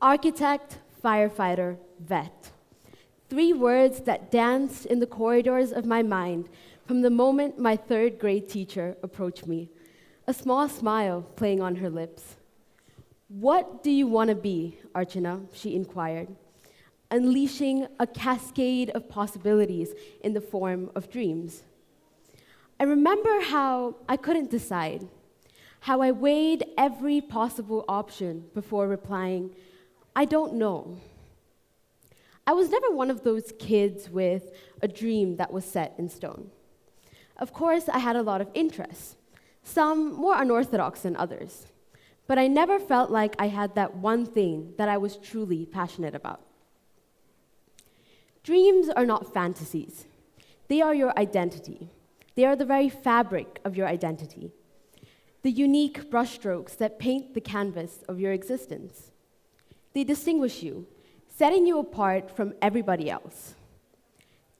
Architect, firefighter, vet. 3 words that danced in the corridors of my mind from the moment my 3rd grade teacher approached me, a small smile playing on her lips. "What do you want to be, Archana?" she inquired, unleashing a cascade of possibilities in the form of dreams. I remember how I couldn't decide, how I weighed every possible option before replying, "I don't know." I was never one of those kids with a dream that was set in stone. Of course, I had a lot of interests, some more unorthodox than others, but I never felt like I had that one thing that I was truly passionate about. Dreams are not fantasies. They are your identity. They are the very fabric of your identity, the unique brushstrokes that paint the canvas of your existence. They distinguish you, setting you apart from everybody else.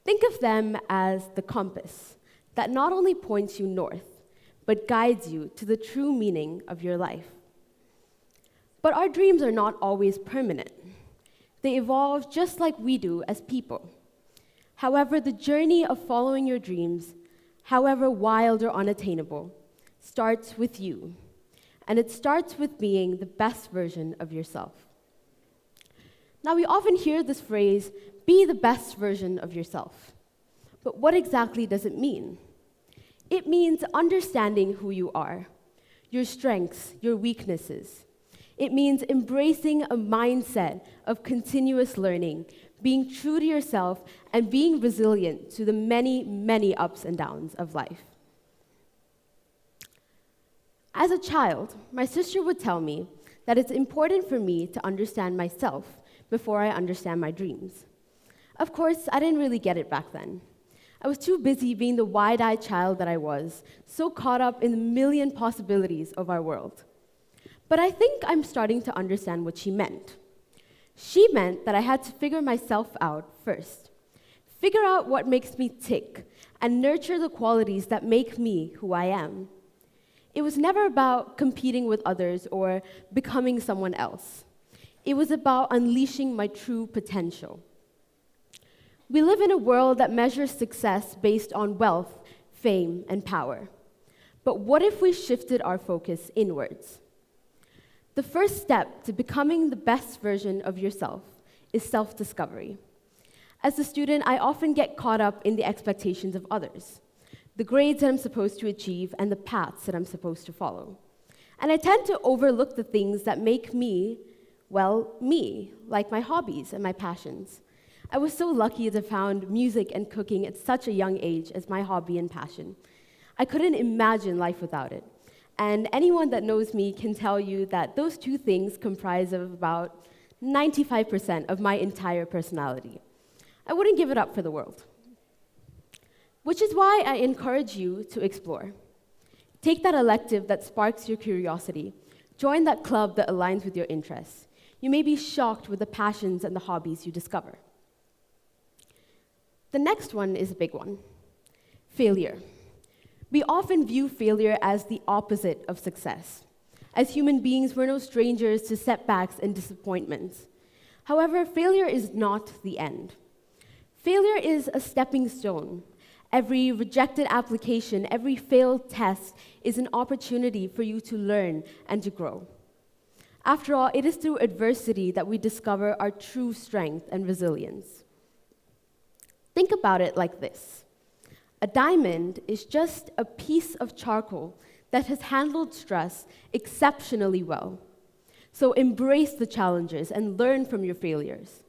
Think of them as the compass that not only points you north, but guides you to the true meaning of your life. But our dreams are not always permanent. They evolve just like we do as people. However, the journey of following your dreams, however wild or unattainable, starts with you. And it starts with being the best version of yourself. Now, we often hear this phrase, "be the best version of yourself." But what exactly does it mean? It means understanding who you are, your strengths, your weaknesses. It means embracing a mindset of continuous learning, being true to yourself, and being resilient to the many, many ups and downs of life. As a child, my sister would tell me that it's important for me to understand myself before I understand my dreams. Of course, I didn't really get it back then. I was too busy being the wide-eyed child that I was, so caught up in the million possibilities of our world. But I think I'm starting to understand what she meant. She meant that I had to figure myself out first, figure out what makes me tick, and nurture the qualities that make me who I am. It was never about competing with others or becoming someone else. It was about unleashing my true potential. We live in a world that measures success based on wealth, fame, and power. But what if we shifted our focus inwards? The first step to becoming the best version of yourself is self-discovery. As a student, I often get caught up in the expectations of others, the grades that I'm supposed to achieve, and the paths that I'm supposed to follow. And I tend to overlook the things that make me, well, me, like my hobbies and my passions. I was so lucky to have found music and cooking at such a young age as my hobby and passion. I couldn't imagine life without it. And anyone that knows me can tell you that those 2 things comprise of about 95% of my entire personality. I wouldn't give it up for the world. Which is why I encourage you to explore. Take that elective that sparks your curiosity. Join that club that aligns with your interests. You may be shocked with the passions and the hobbies you discover. The next one is a big one: failure. We often view failure as the opposite of success. As human beings, we're no strangers to setbacks and disappointments. However, failure is not the end. Failure is a stepping stone. Every rejected application, every failed test is an opportunity for you to learn and to grow. After all, it is through adversity that we discover our true strength and resilience. Think about it like this. A diamond is just a piece of charcoal that has handled stress exceptionally well. So embrace the challenges and learn from your failures.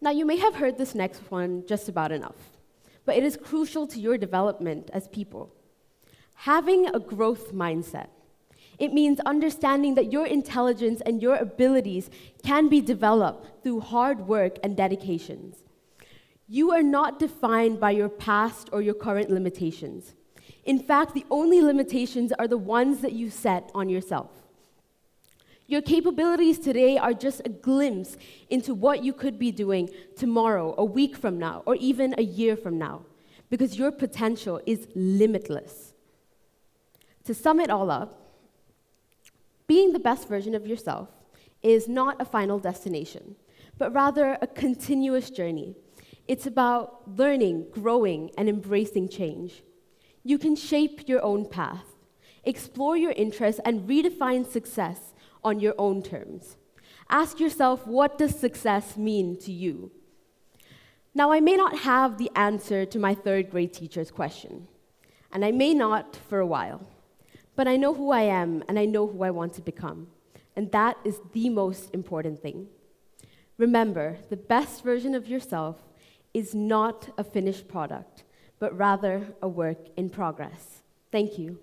Now, you may have heard this next one just about enough, but it is crucial to your development as people. Having a growth mindset. It means understanding that your intelligence and your abilities can be developed through hard work and dedications. You are not defined by your past or your current limitations. In fact, the only limitations are the ones that you set on yourself. Your capabilities today are just a glimpse into what you could be doing tomorrow, a week from now, or even a year from now, because your potential is limitless. To sum it all up, being the best version of yourself is not a final destination, but rather a continuous journey. It's about learning, growing, and embracing change. You can shape your own path, explore your interests, and redefine success on your own terms. Ask yourself, what does success mean to you? Now, I may not have the answer to my third grade teacher's question, and I may not for a while, but I know who I am and I know who I want to become, and that is the most important thing. Remember, the best version of yourself is not a finished product, but rather a work in progress. Thank you.